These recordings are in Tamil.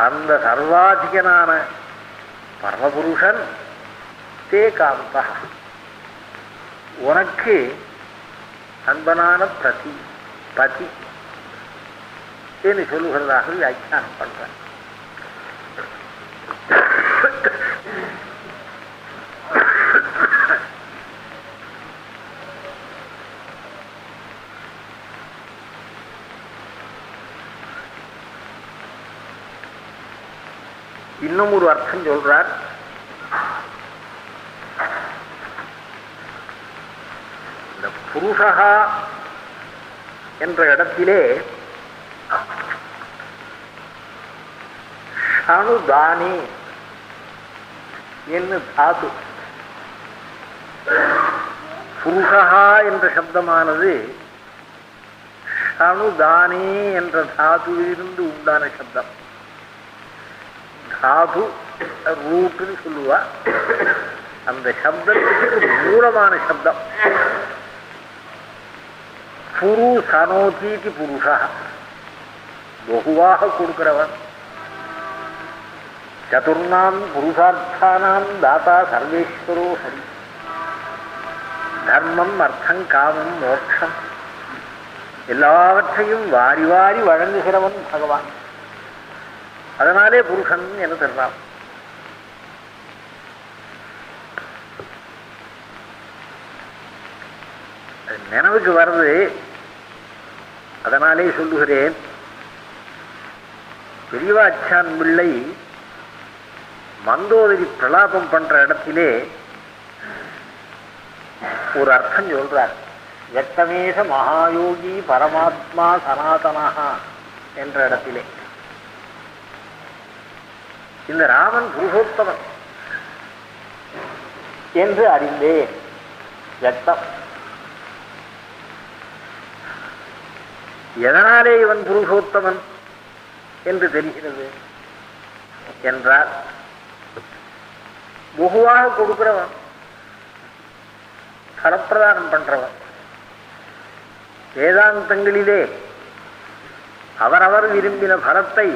அந்த சர்வாதிகனான பரமபுருஷன் தே காந்தா, உனக்கு அன்பனான பதி என்று சொல்லுகிறதாக வியாக்கியானம் பண்றேன். இன்னும் ஒரு அர்த்தம் சொல்றார். இந்த புருஷா என்ற இடத்திலே ஷணுதானி என்று தாது. புருஷா என்ற சப்தமானது ஷணுதானி என்ற தாதுவிலிருந்து உண்டான சப்தம். தாது ரூட்டுன்னு சொல்லுவா. அந்த சப்தத்துக்கு மூலமான சப்தம் புரு சனோதீதி புருஷா, பகுவாக கொடுக்கிறவன். சதுர்ணாம் புருஷார்த்தானாம் தாத்தா சர்வேஸ்வரோ ஹரி. தர்மம் அர்த்தம் காமம் மோட்சம் எல்லாவற்றையும் வாரி வாரி வழங்குகிறவன் பகவான். அதனாலே புருஷன் என்று தர்றான். நினைவுக்கு வருது, அதனாலே சொல்லுகிறேன். பெரியவாச்சான் பிள்ளை மந்தோதரி பிரலாபம் பண்ற இடத்திலே ஒரு அர்த்தம் சொல்றார். யக்தமேஷ மகாயோகி பரமாத்மா சனாதனஹா என்ற இடத்திலே இந்த ராமன் புருஷோத்தமன் என்று அறிந்தேன். யக்தம் எதனாலே இவன் புருஷோத்தமன் என்று தெரிகிறது என்றால், பகுவாக கொடுக்கிறவன், பலப்பிரதானம் பண்றவன். வேதாந்தங்களிலே அவரவர் விரும்பின பலத்தை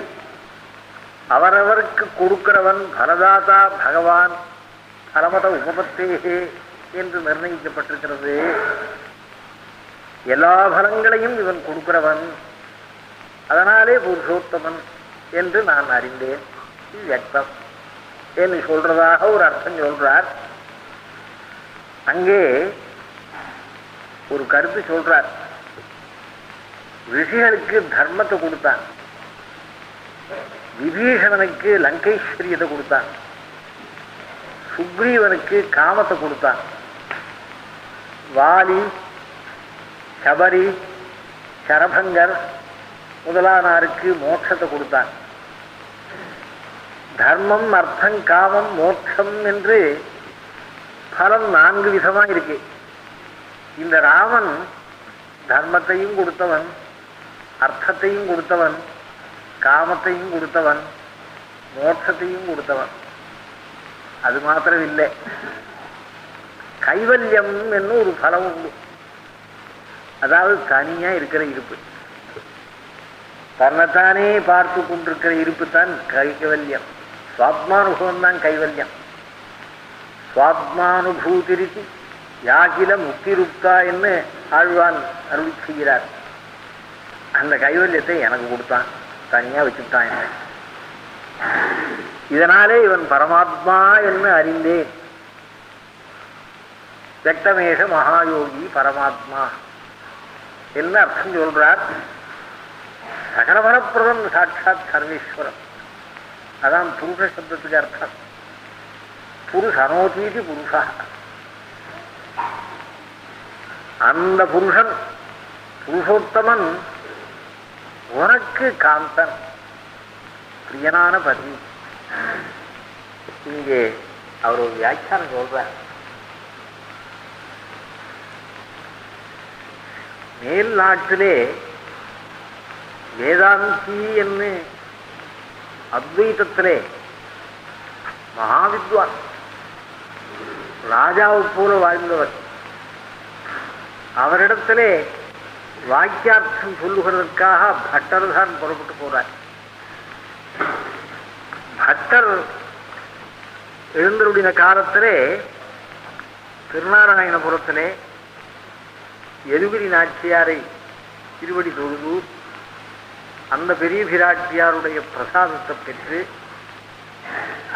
அவரவருக்கு கொடுக்கிறவன் பலதாதா பகவான் பரமத உபபத்தேகே என்று நிர்ணயிக்கப்பட்டிருக்கிறது. எல்லா பலங்களையும் இவன் கொடுக்கிறவன், அதனாலே புருஷோத்தமன் என்று நான் அறிந்தேன். இது வியக்தம் என்று சொல்றதாக ஒரு அர்த்தம் சொல்றார். அங்கே ஒரு கருத்து சொல்றார். ரிஷிகளுக்கு தர்மத்தை கொடுத்தான், விபீஷணனுக்கு லங்கைஸ்வரியத்தை கொடுத்தான், சுக்ரீவனுக்கு காமத்தை கொடுத்தான், வாலி சபரி சரபங்கர் முதலானாருக்கு மோட்சத்தை கொடுத்தான். தர்மம் அர்த்தம் காமம் மோட்சம் என்று பலம் 4 விதமா இருக்கு. இந்த ராமன் தர்மத்தையும் கொடுத்தவன், அர்த்தத்தையும் கொடுத்தவன், காமத்தையும் கொடுத்தவன், மோட்சத்தையும் கொடுத்தவன். அது மாத்திரம் இல்லை, கைவல்யம் என்று ஒரு பலம் உண்டு. அதாவது தனியா இருக்கிற இருப்பு, தன்னைத்தானே பார்த்து கொண்டிருக்கிற இருப்பு தான் கைவல்யம். சுவாத்மானுபவம் தான் கைவல்யம். சுவாத்மானுபூதிரிதி யாகில முக்திருப்தா என்று ஆழ்வான் அருள் செய்கிறார். அந்த கைவல்யத்தை எனக்கு கொடுத்தான், தனியா வச்சுட்டான் என்ன. இதனாலே இவன் பரமாத்மா என்று அறிந்தேன். வியக்தமேஷ மகாயோகி பரமாத்மா என்ன அர்த்தம் சொல்றார். சகலபலப்பிரதம் சாட்சாத் சர்வேஸ்வரன். அதான் புருஷ சப்தத்துக்கு அர்த்தம். புருஷனோதீதி புருஷா. அந்த புருஷன் புருஷோத்தமன் உனக்கு காந்தன், பிரியனான பதி. இங்கே அவர் ஒரு வியாக்கியானம் சொல்றார். மேல் நாட்டிலே வேதாந்தி என்று அத்வைதத்திலே மகாவித்வான், ராஜாவை போல வாழ்ந்தவர். அவரிடத்திலே வாக்கியார்த்தம் சொல்லுகிறதற்காக பட்டர் தான் புறப்பட்டு போறார். பட்டர் எழுந்தருளின காலத்திலே திருநாராயணபுரத்திலே எதுகிரி நாச்சியாரை திருவடி தொழுது அந்த பெரிய பிராட்டியாருடைய பிரசாதத்தை பெற்று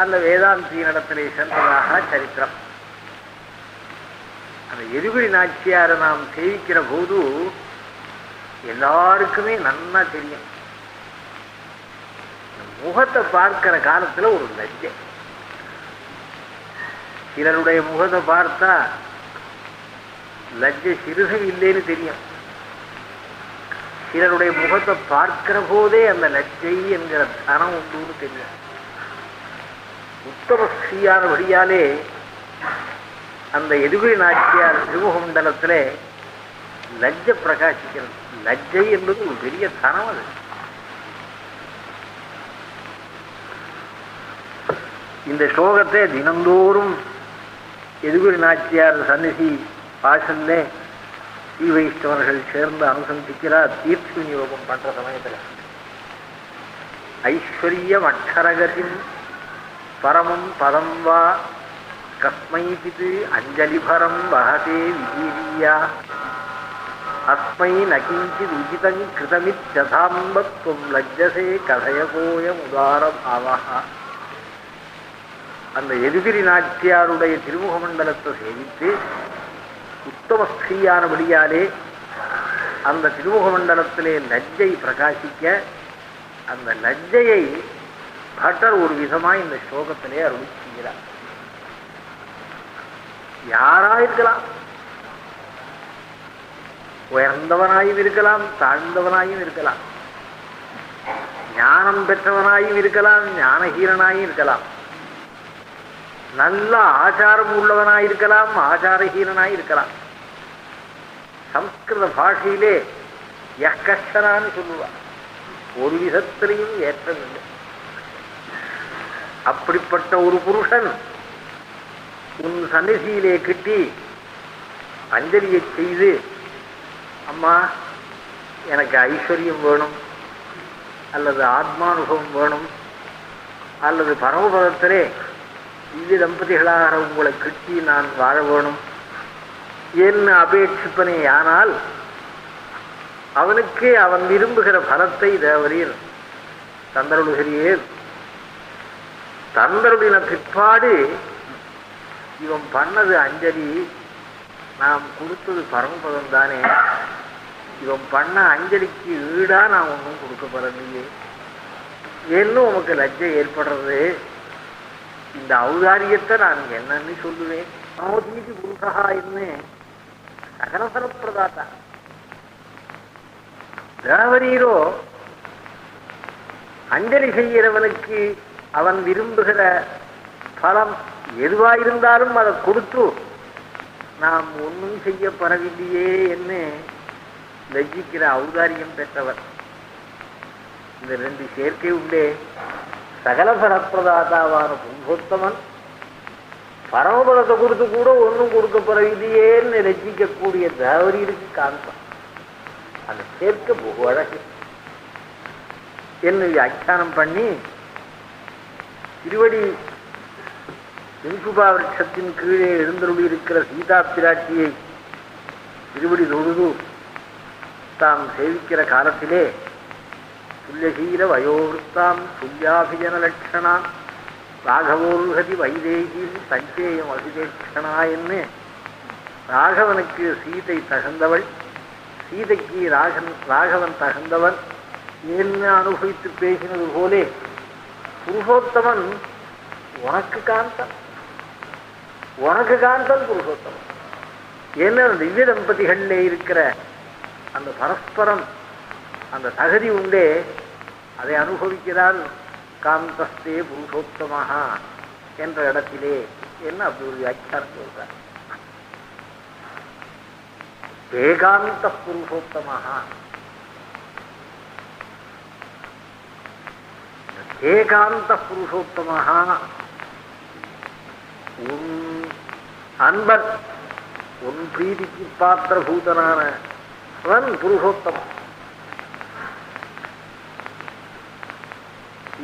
அந்த வேதாந்தியினிடத்திலே சென்றதாக சரித்திரம். அந்த எதுகிரி நாச்சியாரை நாம் சேவிக்கிற போது எல்லாருக்குமே நன்னா தெரியும். முகத்தை பார்க்கிற காலத்துல ஒரு லஜ்ஜை. சிலருடைய முகத்தை பார்த்தா லஜ்ஜை சிறுகை இல்லைன்னு தெரியும். சிலருடைய முகத்தை பார்க்கிற போதே அந்த லஜ்ஜை என்கிற தனம் உண்டுன்னு தெரியும். உத்தம ஸ்ரீயானபடியாலே அந்த எதுகிரி நாச்சியார் திருமுகமண்டலத்திலே லஜ்ஜை பிரகாசிக்கிறது. லஜ்ஜை என்பது ஒரு பெரிய தனம். அது இந்த ஸ்லோகத்தை தினந்தோறும் எதுகிரி நாச்சியார் சந்நிதி வாசல்ல ஸ்ரீ வைஷ்ணவர்கள் சேர்ந்து அனுசந்திக்கிறார். தீர்த்த விநியோகம் பண்ற சமயத்தில் ஐஸ்வர்யம் அக்ஷரகதிம் பரமம் பதம் வா கஸ்மைபிது அஞ்சலிபரம் வஹதே விஜீரியா அஸ்மை நகிஞ்சித் உஜிதங் கிருதமித்யதாம்பத்வம் லஜ்ஜசே கதயகோயம் உதார பாவஹா. அந்த எதுகிரி நாச்சியாருடைய திருமுக மண்டலத்தை சேவித்து உத்தம ஸ்ரீயானபடியாலே அந்த திருமுக மண்டலத்திலே லஜ்ஜை பிரகாசிக்க அந்த லஜ்ஜையை பட்டர் ஒரு விதமாய் இந்த ஸ்லோகத்திலே அருளி செய்கிறார். யாராயிருக்கலாம், உயர்ந்தவனாயும் இருக்கலாம், தாழ்ந்தவனாயும் இருக்கலாம், ஞானம் பெற்றவனாயும் இருக்கலாம், ஞானஹீனனாயும் இருக்கலாம், நல்ல ஆச்சாரம் உள்ளவனாயிருக்கலாம், ஆச்சாரஹீனனாயிருக்கலாம். சம்ஸ்கிருத பாஷையிலே யக்கஷனான்னு சொல்லுவார். ஒரு விதத்திலையும் ஏற்றமில்லை. அப்படிப்பட்ட ஒரு புருஷன் உன் சந்நிதியிலே கிட்டி அஞ்சலியை செய்து, அம்மா எனக்கு ஐஸ்வர்யம் வேணும், அல்லது ஆத்மானுபவம் வேணும், அல்லது பரமபதத்திலே திவ்ய தம்பதிகளாக உங்களை கிட்டி நான் வாழ வேணும் என்ன அபேட்சிப்பனே. ஆனால் அவனுக்கு அவன் விரும்புகிற பலத்தை தேவரீர் தந்தருளுகிறீர். தந்தருளின பிற்பாடு இவன் பண்ணது அஞ்சலி, நாம் கொடுத்தது பரமபதம் தானே, இவன் பண்ண அஞ்சலிக்கு ஈடா நான் ஒன்றும் கொடுக்கப்படலையே என்னும் உமக்கு லஜ்ஜை ஏற்படுறது. இந்த ஔதாரியத்தை நான் என்னன்னு சொல்லுவேன். மனோதீதி புருஷா என்ன சகலசரப்பிரதாத்தா. தேவரீரோ அஞ்சலி செய்கிறவனுக்கு அவன் விரும்புகிற பலம் எதுவாயிருந்தாலும் அதை கொடுத்து நாம் ஒன்றும் செய்யப்படவில்லையே என்று லஜ்ஜிக்கிற ஔதாரியம் பெற்றவர். இந்த ரெண்டு சேர்க்கை உண்டே. சகல பரப்பிரதாதாவான புருஷோத்தமன் பரமபலத்தை கொடுத்து கூட ஒன்றும் கொடுக்கப்படவில்லையேன்னு லஜ்ஜிக்கக்கூடிய தேவரீருக்கு காந்தம். அந்த சேர்க்க புகு அழகு என்று வியாக்கியானம் பண்ணி திருவடி விம்சுபா விருட்சத்தின் கீழே எழுந்தருளி இருக்கிற சீதா பிராட்டியை திருவடி தொழுது தாம் சேவிக்கிற காலத்திலே துல்யசீல வயோவிருத்தாம் துல்யாபிஜன லட்சணாம் ராகவோருகதி வைதேகியும் சஞ்சேயம் அபிதேட்சணா என்று ராகவனுக்கு சீதை தகுந்தவள், சீதைக்கு ராகவன் தகுந்தவன் என்ன அனுபவித்து பேசினது போலே புருஷோத்தமன் உனக்கு காந்தன், உனக்கு காந்தன் புருஷோத்தமன். என்ன திவ்ய தம்பதிகளிலே இருக்கிற அந்த பரஸ்பரம் அந்த தகுதி உண்டே, அதை அனுபவிக்கிறார். காந்தஸ்தே புருஷோத்தமஹா என்ற இடத்திலே என்ன அப்படி ஒரு வியாக்கியானம் சொல்றார். ஏகாந்த புருஷோத்தமஹா, ஏகாந்த புருஷோத்தமஹா உன் அன்பன், உன் பிரீதிக்கு பாத்திரபூதனானவன் புருஷோத்தமன்.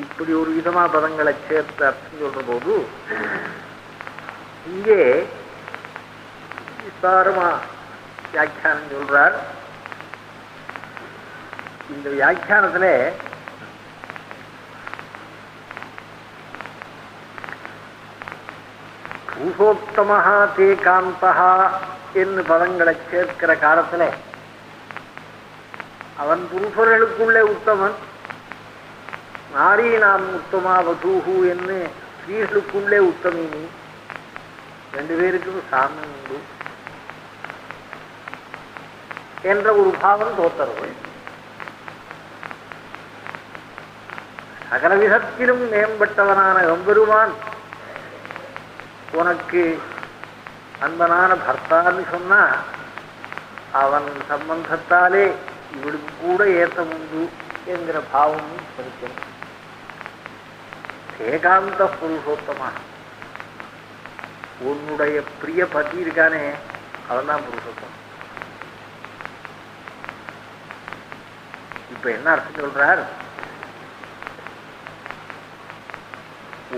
இப்படி ஒரு விதமா பதங்களை சேர்த்து அர்த்தம் சொல்ற போது இங்கே விஸ்தாரமா வியாக்கியானம் சொல்றார். இந்த வியாக்கியானத்துல புருஷோத்தமஹா தே காந்தஹா என்று பதங்களை சேர்க்கிற காலத்துல அவன் புருஷர்களுக்குள்ளே உத்தமன், நாரி நாம் உத்தமா வதூஹு என்று ஸ்ரீகளுக்குள்ளே உத்தமினி, ரெண்டு பேருக்கும் சாமம் உண்டு என்ற ஒரு பாவம் தோத்தரவு. சகல விதத்திலும் மேம்பட்டவனான எம்பெருமான் உனக்கு அன்பனான பர்த்தான்னு சொன்னா அவன் சம்பந்தத்தாலே இவளுக்கு கூட ஏத்தம் உண்டு என்கிற பாவமும் இருக்கிறது. ஏகாந்த புருஷோத்தமா, உன்னுடைய பிரிய பதி இருக்கானே அவன் தான் புருஷோத்தம். இப்ப என்ன அர்த்தம் சொல்றார்?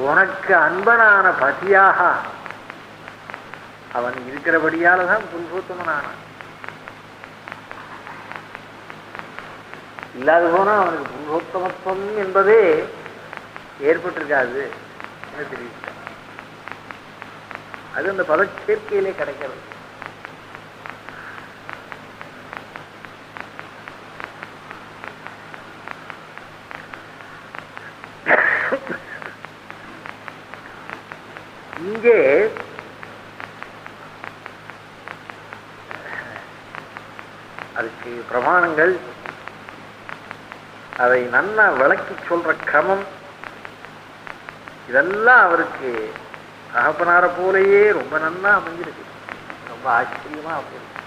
உனக்கு அன்பனான பதியாக அவன் இருக்கிறபடியால்தான் புருஷோத்தமனானான். இல்லாத போனா அவனுக்கு புருஷோத்தமத்துவம் என்பதே ஏற்பட்டிருக்காது தெரிவித்த. அது அந்த பதச்சேர்க்கையிலே கிடைக்கிறது. இங்கே அதுக்கு பிரமாணங்கள் அதை நன்னா விளக்கி சொல்ற கிரமம் இதெல்லாம் அவருக்கு தகப்பனார போலேயே ரொம்ப நன்னா அமைஞ்சிருக்கு. ரொம்ப ஆச்சரியமா அமைஞ்சிருக்கு.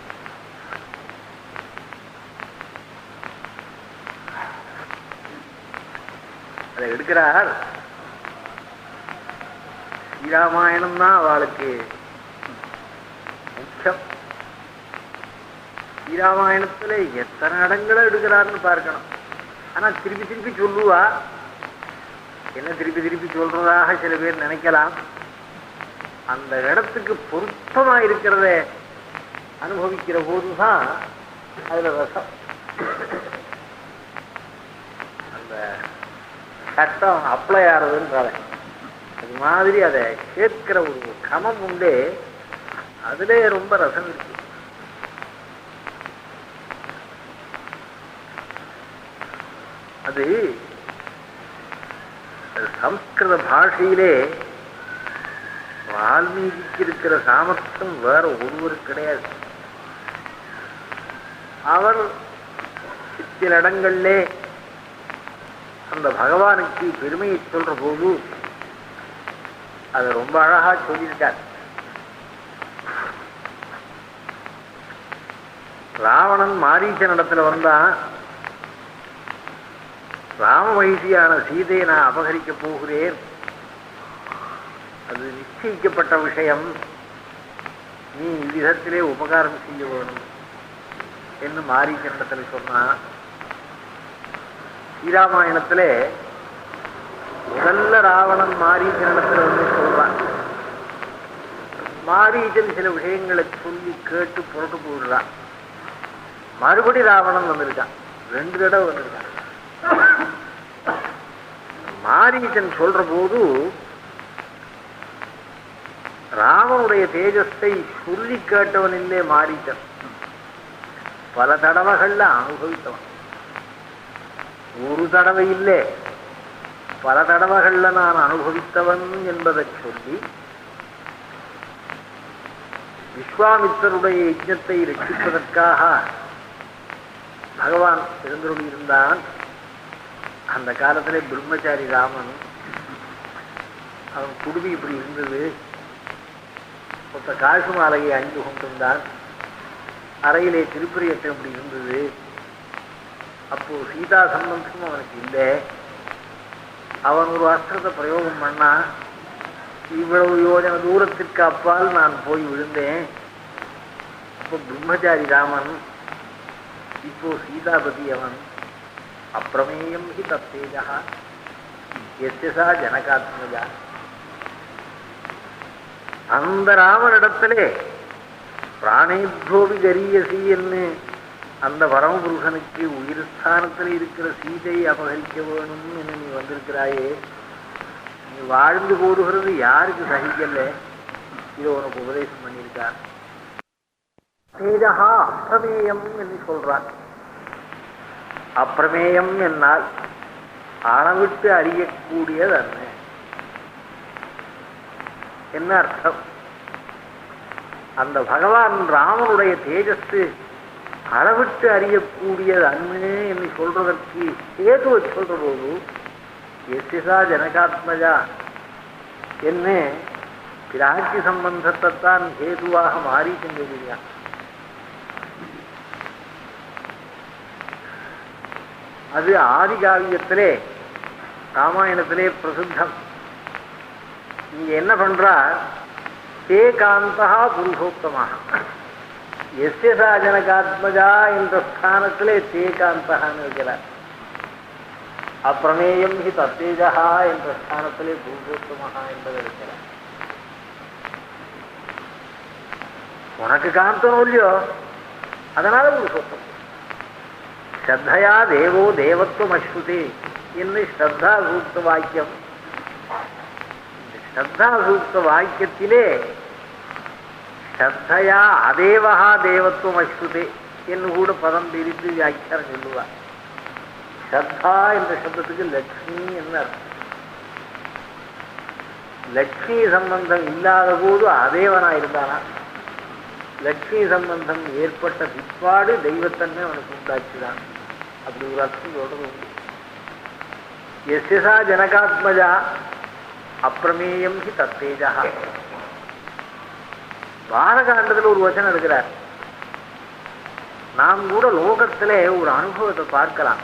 அதை எடுக்கிறார். ஸ்ரீராமாயணம் தான் அவளுக்கு முக்கியம். ஸ்ரீராமாயணத்துல எத்தனை இடங்களை எடுக்கிறார்னு பார்க்கணும். ஆனா திருப்பி திருப்பி சொல்லுவா. என்ன திருப்பி திருப்பி சொல்றதாக சில பேர் நினைக்கலாம். அந்த இடத்துக்கு பொருத்தமா இருக்கிறத அனுபவிக்கிற போதுதான் அதுல ரசம், அந்த சட்டம் அப்ளை ஆறதுன்றால அது மாதிரி அதை கேட்கிற ஒரு கிரமம் உண்டே, அதுல ரொம்ப ரசம் இருக்கு. அது சம்ஸ்கிருத பாஷையிலே வால்மீகிக்கு இருக்கிற சாமர்த்தியம் வேற ஒருவருக்கு கிடையாது. அவர் சில இடங்களிலே அந்த பகவானுக்கு பெருமையை சொல்ற போது அதை ரொம்ப அழகா சொல்லியிருக்கார். ராவணன் மாரீச்சன் இடத்துல வந்தான். ராம வயசியான சீதையை நான் அபகரிக்க போகிறேன், அது நிச்சயிக்கப்பட்ட விஷயம், நீ இவ்விதத்திலே உபகாரம் செய்ய வேணும் என்று மாரீச்சனிடத்தில் சொன்னான். ஸ்ரீராமாயணத்திலே முதல்ல ராவணன் மாரீச்சனிடத்தில் வந்து சொல்றான். மாரீச்சன் சில விஷயங்களை சொல்லி கேட்டு புரட்டு போடுறான். மறுபடி ராவணன் வந்திருக்கான், 2 தடவை வந்திருக்கான். மாரீச்சன் சொல்ற போது ராமனுடைய தேஜஸை சொல்லி கேட்டவன் இல்லே மாரீச்சன், பல தடவைகள்ல அனுபவித்தவன். ஒரு தடவை இல்லை, பல தடவைகள்ல நான் அனுபவித்தவன் என்பதை சொல்லி விஸ்வாமித்தருடைய யஜ்ஞத்தை ரட்சிப்பதற்காக பகவான் எழுந்தருளி இருந்தான். அந்த காலத்திலே பிரம்மச்சாரி ராமன், அவன் குடுமி இப்படி இருந்தது, மொத்த காசு மாலையை அணிந்து கொண்டிருந்தான். அறையிலே திருப்பரியட்டம் இப்படி இருந்தது. அப்போ சீதா சம்பந்தமும் அவனுக்கு இல்லை. அவன் ஒரு அஸ்திரத்தை பிரயோகம் பண்ணா, இவ்வளவு யோஜன தூரத்திற்கு அப்பால் நான் போய் விழுந்தேன். இப்போ பிரம்மச்சாரி ராமன், இப்போ சீதாபதி அவன். அப்பிரமேயம் ஹி தத்தேஜா, எஸ்யசா ஜனகாத்மஜா. அந்த ராமனிடத்திலே பிராணேபியோபி கரியசி என்று அந்த பரமபுருஷனுக்கு உயிர் ஸ்தானத்தில் இருக்கிற சீதையை அபகரிக்க வேணும் என்று நீ வந்திருக்கிறாயே, நீ வாழ்ந்து போடுகிறது யாருக்கு சகிக்கல? இதை உனக்கு உபதேசம் பண்ணியிருக்கார். தேஜகா அப்பிரமேயம் என்று சொல்றார். அப்பிரமேயம் என்னால் அளவிட்டு அறியக்கூடியது அல்ல. என்ன அர்த்தம்? அந்த பகவான் ராமனுடைய தேஜஸ் அளவிட்டு அறியக்கூடியது அண்ணே என்று சொல்றதற்கு ஏதுவை சொல்ற போது எஸ்யசா ஜனகாத்மஜா என்ன பிராட்சி சம்பந்தத்தைத்தான் ஹேதுவாக மாறி சென்றிருக்கிறான். அது ஆதி காவியத்திலே ராமாயணத்திலே பிரசித்தம். இங்க என்ன பண்றார்? தே காந்தா புருஷோத்தமாக. எஸ்யசா ஜனகாத்மஜா என்ற ஸ்தானத்திலே தே காந்தகான்னு இருக்கிறார். அப்பிரமேயம் ஹி தத்தேஜா என்ற ஸ்தானத்திலே புருஷோத்தமாக என்பதை இருக்கிறார். உனக்கு காந்தம் இல்லையோ, அதனால புருஷோத்தம். ஸ்ரத்தையா தேவோ தேவத்துவம் அஸ்ருதே என்று ஸ்ரத்தா சூக்த வாக்கியம். ஸ்ரத்தா சூக்த வாக்கியத்திலே ஸ்ரத்தையா அதேவகா தேவத்துவம் அஸ்ருதே என்று கூட பதம் பிரித்து வியாக்கியானம் சொல்லுவார். ஸ்ரத்தா என்ற சப்தத்துக்கு லட்சுமி என்று அர்த்தம். லட்சுமி சம்பந்தம் இல்லாத போது அதேவனா இருந்தானா, லட்சுமி சம்பந்தம் ஏற்பட்ட பிற்பாடு தெய்வத்தன்மை அவனுக்கு உண்டாச்சுதான். அப்படி ஒரு அர்த்தம் சொல்றது உண்டு. எஸ்யசா ஜனகாத்மஜா அப்பிரமேயம் ஹி தத்தேஜா. பாலகாண்டத்தில் ஒரு வசனம் இருக்கிறார். நாம் கூட லோகத்திலே ஒரு அனுபவத்தை பார்க்கலாம்.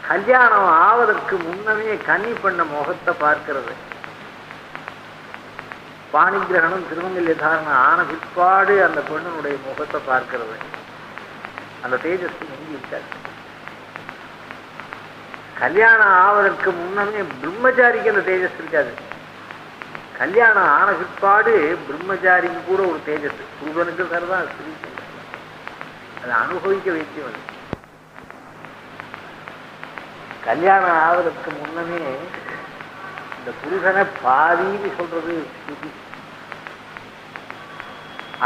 கல்யாணம் ஆவதற்கு முன்னமே கன்னி பண்ண முகத்தை பார்க்கிறது. பாணிகிரகணம் திருமங்கல்ய தாரணம் ஆன பிற்பாடு அந்த பெண்ணுடைய முகத்தை பார்க்கிறது. அந்த தேஜஸ் எங்கி இருக்காது. கல்யாணம் ஆவதற்கு முன்னமே பிரம்மச்சாரிக்கு அந்த தேஜஸ் இருக்காது. கல்யாணம் ஆன பிற்பாடு பிரம்மச்சாரிக்கு கூட ஒரு தேஜஸ், புருஷனுக்கு சரிதான் ஸ்திரீ, அதை அனுபவிக்க வைத்தவன். கல்யாணம் ஆவதற்கு முன்னமே இந்த புருஷனை பாதின்னு சொல்றது ஸ்ருதி.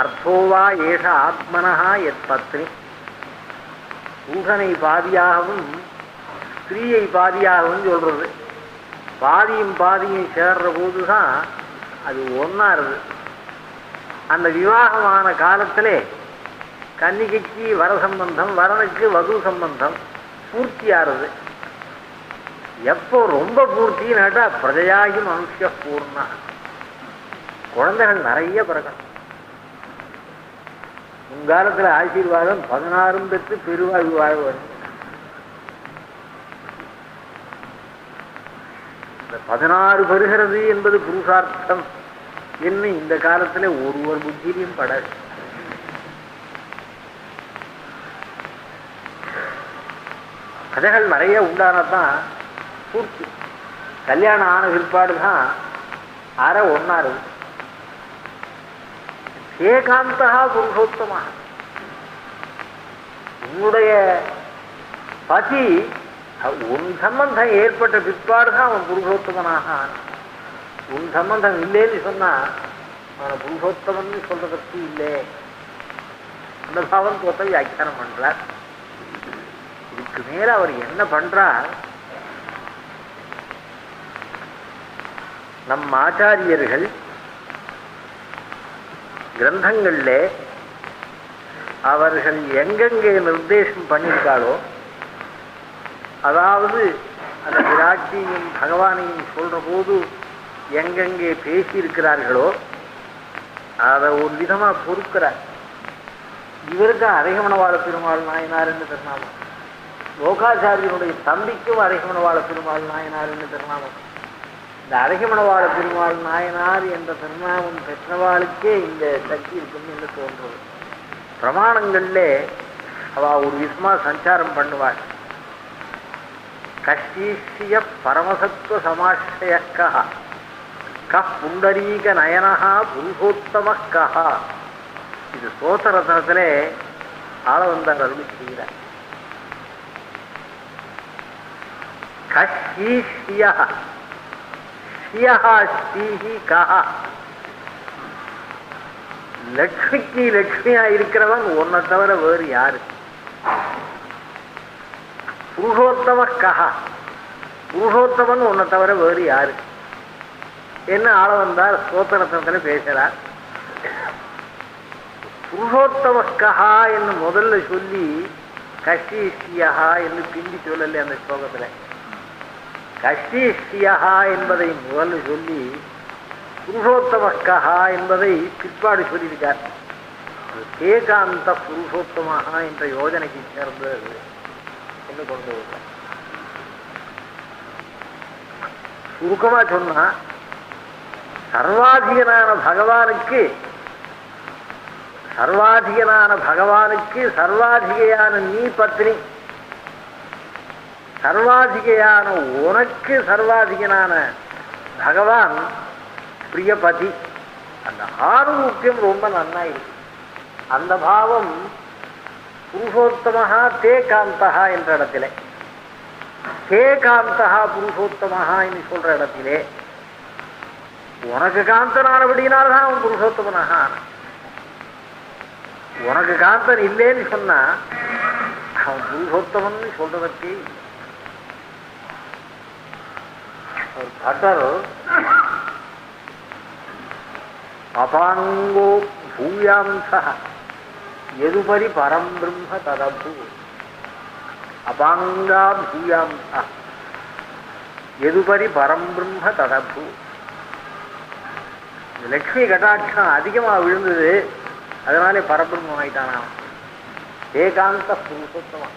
அர்த்தோவா ஏஷ ஆத்மனஹா எத் பத்னி. புருஷனை பாதியாகவும் ஸ்திரீயை பாதியாகவும் சொல்றது. பாதியும் பாதியும் சேர்ற போதுதான் அது ஒன்னாருது. அந்த விவாகமான காலத்திலே கன்னிகைக்கு வர சம்பந்தம், வரனுக்கு வது சம்பந்தம் பூர்த்தியாருது. எப்போ ரொம்ப பூர்த்தின்னாட்டா பிரஜையாகி மனுஷ பூர்ணா, குழந்தைகள் நிறைய பிறக்கணும். முன்காலத்தில் ஆசீர்வாதம் 16 பெற்று பெருவாழ்வு வாழ்வார். இந்த 16 பெறுகிறது என்பது புருஷார்த்தம் என்ன இந்த காலத்தில் ஒருவர் புத்தியிலையும் படாது. கதைகள் நிறைய உண்டானதான் பூர்த்தி. கல்யாணம் ஆன பிற்பாடுதான் அரை ஒன்னாரு. ஏகாந்தா புருஷோத்தமாக. உன்னுடைய பதி உன் சம்பந்தம் ஏற்பட்ட பிற்பாடுதான் அவன் புருஷோத்தமனாக. உன் சம்பந்தம் இல்லைன்னு சொன்னா அவனை புருஷோத்தமன் சொல்றதற்கு இல்லை. அந்த பாவத்துவத்தை வியாக்கியானம் பண்றார். இதுக்கு மேல அவர் என்ன பண்றார்? நம் ஆச்சாரியர்கள் கிரந்தங்கள்ல அவர்கள் எங்கெங்கே நிர்தேசம் பண்ணியிருக்காளோ, அதாவது அந்த விராட்டியும் பகவானையும் சொல்ற போது எங்கெங்கே பேசியிருக்கிறார்களோ அதை ஒரு விதமா பொறுக்கிறார். இவருக்கு அரைகமணவாள பெருமாள் நாயனார் என்று திருநாமம், லோகாச்சாரியனுடைய தம்பிக்கும் அரைகமணவாள பெருமாள் நாயனார் என்று திருநாமம். இந்த அரைகமணவாள பெருமாள் நாயனார் என்ற திருநாமம் பெற்றவாளுக்கே இந்த சக்தி இருக்குன்னு என்று தோன்றது. பிரமாணங்கள்ல அவ ஒரு விதமா சஞ்சாரம் பண்ணுவாள். கஷ்டீஷ்ய பரமசத்துவ சமாஷய கஹ் புண்டரீக நயனஹா புருஷோத்தம கஹா. இது ஸ்தோத்திரத்திலே ஆளவந்தார் அருளி செய்கிறார். கஷ்டீஷ்ய ஸ்ரீஹி கஹா. லக்ஷ்மிக்கு லக்ஷ்மியா இருக்கிறவன் உன்னை தவிர வேறு யாரு? புருஷோத்தம கஹா. புருஷோத்தமன் உன்னை தவிர வேறு யாரு என்ன ஆள வந்தார் ஸ்தோத்திரத்தில் பேசுறார். புருஷோத்தம கஹா என்று முதல்ல சொல்லி கஷ்டீஷ்யா என்று பிந்தி சொல்லல அந்த ஸ்லோகத்துல. கஷ்டீஷ்யா என்பதை முதல்ல சொல்லி புருஷோத்தம கஹா என்பதை பிற்பாடு சொல்லியிருக்கார். ஏகாந்த புருஷோத்தமாக என்ற யோஜனைக்கு சேர்ந்தது என்று கொண்டு வருவார். சுருக்கமா சொன்னா சர்வாதிகனான பகவானுக்கு சர்வாதிகையான நீ பத்னி, சர்வாதிகையான உனக்கு சர்வாதிகனான பகவான் பிரியபதி. அந்த ஆரோக்கியம் ரொம்ப நன்னா இருக்கு. அந்த பாவம் புருஷோத்தமஹா தே காந்தஹா என்ற இடத்திலே, தே காந்தஹா புருஷோத்தமஹா என்று சொல்ற இடத்திலே உனக்கு காந்தனானபடினால்தான் அவன் புருஷோத்தமனாக ஆனான். உனக்கு காந்தன் இல்லைன்னு சொன்னா அவன் புருஷோத்தமன் சொல்றதற்கு பட்டர் அபாங்கோ பூயாம்ச எதுபரி பரம் பிரம்ம ததபூ. அபாங்கா பூயாம்ச எதுபரி பரம் பிரம்ம ததபூ. லட்சுமி கட்டாட்சம் அதிகமா விழுந்தது, அதனாலே பரபிரம்மம் ஆயிட்டானா. ஏகாந்த புருஷோத்தமா.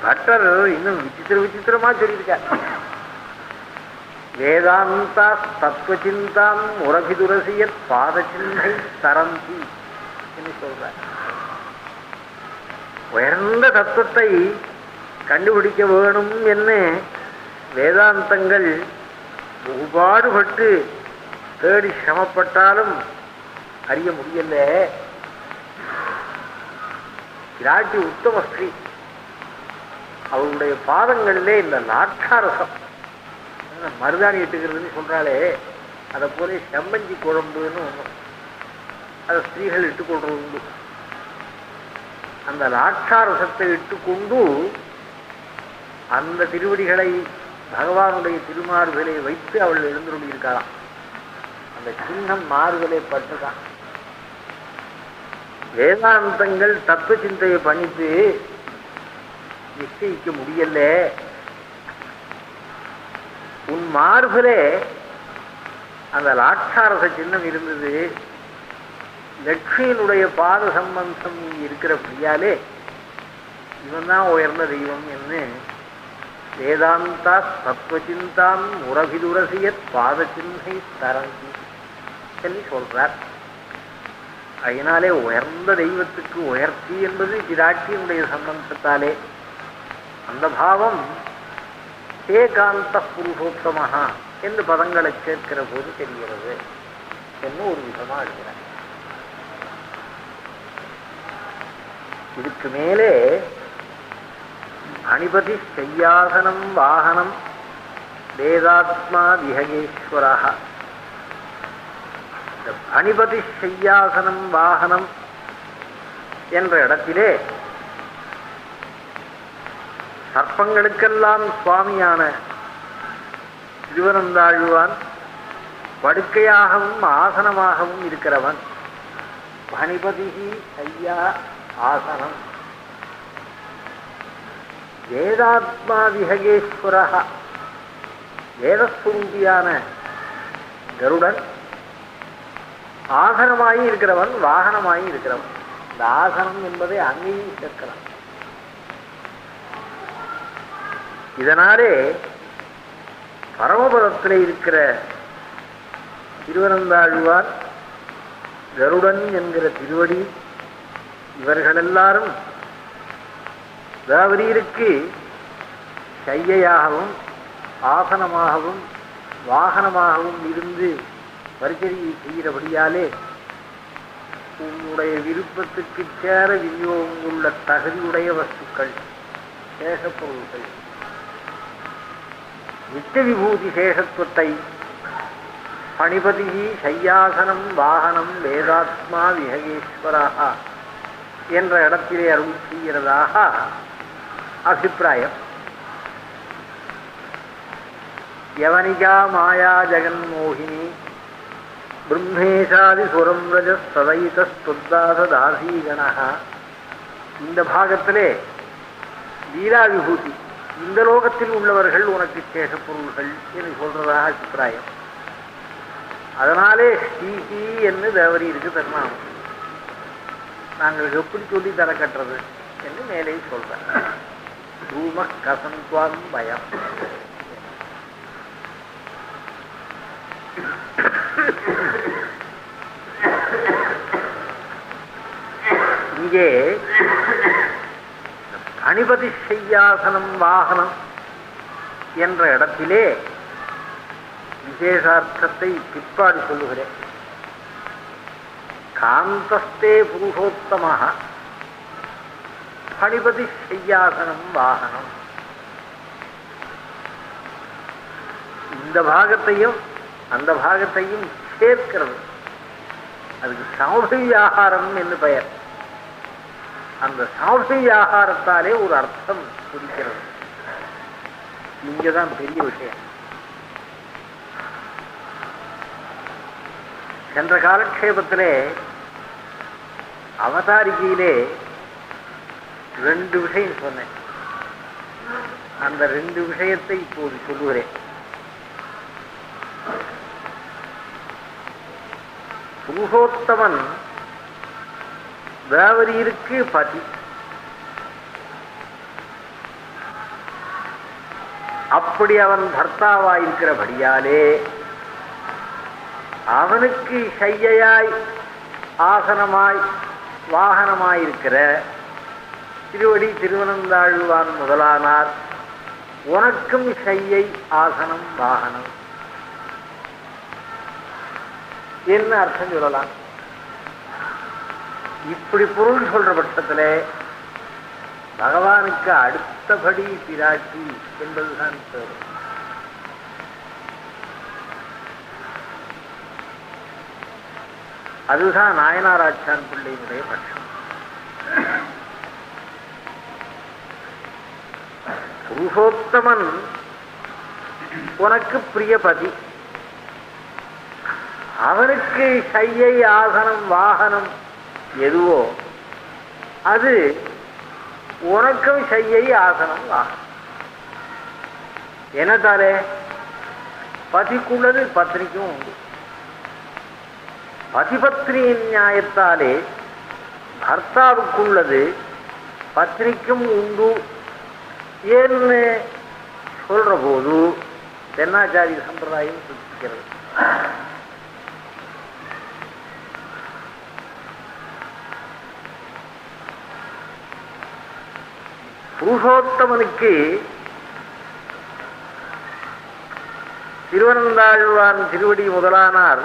பட்டர் இன்னும் விசித்திரமா சொல்லியிருக்கார். வேதாந்தா தத்துவச்சிந்தாம் உரபிதுரசியத் பாதச்சிந்தை தரந்தி என்று சொல்றார். உயர்ந்த தத்துவத்தை கண்டுபிடிக்க வேணும் என்று வேதாந்தங்கள் பாடுபட்டு தேடி சிரமப்பட்டாலும் அறிய முடியல. விராட்டி உத்தம ஸ்ரீ, அவருடைய பாதங்களிலே இந்த லாட்சாரசம் மருதாணி இட்டுக்கிறதுன்னு சொல்றாளே, அதை போல செம்மஞ்சி குழம்புன்னு ஒண்ணு அதை ஸ்திரீகள் இட்டுக்கொள்றது உண்டு. அந்த லாட்சாரசத்தை இட்டுக்கொண்டு அந்த திருவடிகளை பகவானுடைய திருமார்களை வைத்து அவள் எழுந்துள்ளி இருக்கலாம். அந்த சின்னம் மாறுதலை பட்டுதான். வேதாந்தங்கள் தத்துவ சிந்தையை பண்ணிட்டு நிச்சயிக்க முடியல. உன் மார்பிலே அந்த லாட்சாரச சின்னம் இருந்தது. லட்சுமியினுடைய பாத சம்பந்தம் இருக்கிற பிரியாலே இவன் தான் உயர்ந்த தெய்வம் என்று வேதாந்தா தத்துவச்சிந்தாம் உரபிதுரசியத் பாதச்சின்னை தரங்கி சொல்லி சொல்றார். அதனாலே உயர்ந்த தெய்வத்துக்கு உயர்த்தி என்பது விராட்டியினுடைய சம்பந்தத்தாலே அந்த பாவம் ஏகாந்த புருஷோத்தமஹா என்று பதங்களை சேர்க்கிற போது தெரிகிறது என்று ஒரு விதமா இருக்கிறார். இதுக்கு மேலே அணிபதி சையாசனம் வாகனம் வேதாத்மா விஹகேஸ்வரா. இந்த அணிபதி சையாசனம் வாகனம் என்ற இடத்திலே சர்ப்பங்களுக்கெல்லாம் சுவாமியான திருவனந்தாழ்வான் படுக்கையாகவும் ஆசனமாகவும் இருக்கிறவன். பணிபதி ஐயா ஆசனம். வேதாத்மா விஹகேஸ்வரா, வேதஸ்வரூபியான கருடன் ஆசனமாயி இருக்கிறவன், வாகனமாயி இருக்கிறவன். இந்த ஆசனம் என்பதை அங்கேயும் சேர்க்கலாம். இதனாலே பரமபதத்தில் இருக்கிற திருவனந்தாழ்வான் கருடன் என்கிற திருவடி இவர்கள் எல்லாரும் தேவரீருக்கு ஷையாகவும் ஆசனமாகவும் வாகனமாகவும் இருந்து பரிசரியை செய்கிறபடியாலே உன்னுடைய விருப்பத்துக்கு சேர விநியோகம் உள்ள தகுதியுடைய வஸ்துக்கள் சேஷப்பொருள்கள் நித்திய விபூதி சேஷத்துவத்தை பணிபதி சையாசனம் வாகனம் வேதாத்மா விஹகேஸ்வராக என்ற இடத்திலே அருள் செய்கிறதாக அபிப்பிராயம். யவனிகா மாயா ஜெகன்மோகினி பிரம்மேஷாதி சுரம் ரஜ சதைதஸ்தாசதாசீகண. இந்த பாகத்திலே லீலா விபூதி இந்த லோகத்தில் உள்ளவர்கள் உனக்கு சேஷ பொருள்கள் என்று சொல்றதாக அபிப்பிராயம். அதனாலே ஸ்ரீஹி என்று தேவரீருக்கு தருணாமம். நாங்கள் எப்படி சொல்லி தர கட்டுறது என்று மேலே சொல்றேன். தூம கசந்த்வாம் பயம். இங்கே பணிபதி சையாசனம் வாகனம் என்ற இடத்திலே விசேஷார்த்தத்தை பிற்பாடு சொல்லுகிறேன். காந்தஸ்தே புருஷோத்தமாக பணிபதி சையாசனம் வாகனம். இந்த பாகத்தையும் அந்த பாகத்தையும் சேர்க்கிறது. அதுக்கு சௌபவியாகாரம் என்று பெயர். அந்த சௌபவியாகாரத்தாலே ஒரு அர்த்தம் குறிக்கிறது. இங்கதான் பெரிய விஷயம். சென்ற காலக்ஷேபத்திலே அவதாரிகையிலே 2 விஷயம் சொன்னேன். அந்த 2 விஷயத்தை இப்போது சொல்லுகிறேன். புருஷோத்தமன் தேவரீருக்கு பதி. அப்படி அவன் பர்த்தாவாயிருக்கிறபடியாலே அவனுக்கு ஷையாய் ஆசனமாய் வாகனமாயிருக்கிற திருவடி திருவனந்தாழ்வான் முதலானார் உனக்கும் ஷையை ஆசனம் வாகனம் என்ன அர்த்தம் சொல்லலாம். இப்படி பொருள் சொல்ற பட்சத்தில் பகவானுக்கு அடுத்தபடி பிராட்டி என்பதுதான் பேர். அதுதான் நாயனாராச்சான் பிள்ளையினுடைய பட்சம். புருஷோத்தமன் உனக்கு பிரியபதி. அவனுக்கு ஷையை ஆசனம் வாகனம் எதுவோ அது உனக்கும் ஷையை ஆசனம் வாகனம். என்னத்தாலே பதிக்குள்ளது பத்னிக்கும் உண்டு. பதிபத்னியின் நியாயத்தாலே பர்த்தாவுக்குள்ளது பத்னிக்கும் உண்டு ஏன்னு சொல்ற போது தென்னாச்சாரிய சம்பிரதாயம் சித்திக்கிறது. புருஷோத்தமனுக்கு திருவனந்தாழ்வான் திருவடி முதலானார்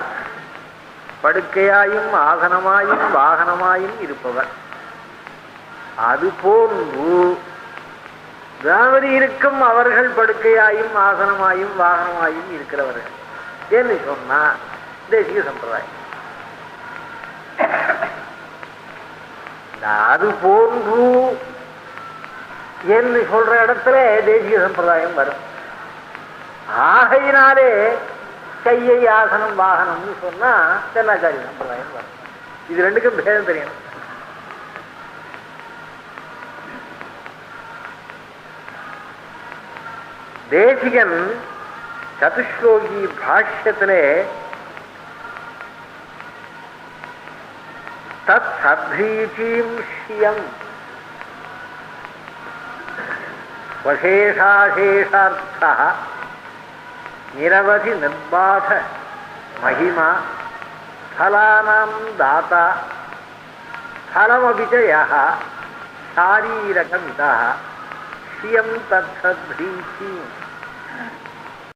படுக்கையாயும் ஆசனமாயும் வாகனமாயும் இருப்பவர். அதுபோன்று தேவரீருக்கும் அவர்கள் படுக்கையாயும் ஆசனமாயும் வாகனமாயும் இருக்கிறவர்கள் என்று சொன்னா தேசிய சம்பிரதாயம். அது போன்று என்று சொல்ற இடத்துல தேசிய சம்பிரதாயம் வரும். ஆகையினாலே கையை ஆசனம் வாகனம்னு சொன்னா தென்னாச்சாரிய சம்பிரதாயம் வரும். இது ரெண்டுக்கும் பேதம் தெரியணும். தேசிகன் சதுஸ்லோகி பாஷ்யத்திலே தத் சத்ரீச்சீம் ஸ்ரீயம் வசேஷாசேஷார்த்தா நிரவதி நிர்பாத மகிமா ஃபலானாம் தாதா பலமபிச்சயாக சாரீரகமிதா ஸ்ரீயம் தத்சத்ரீச்சி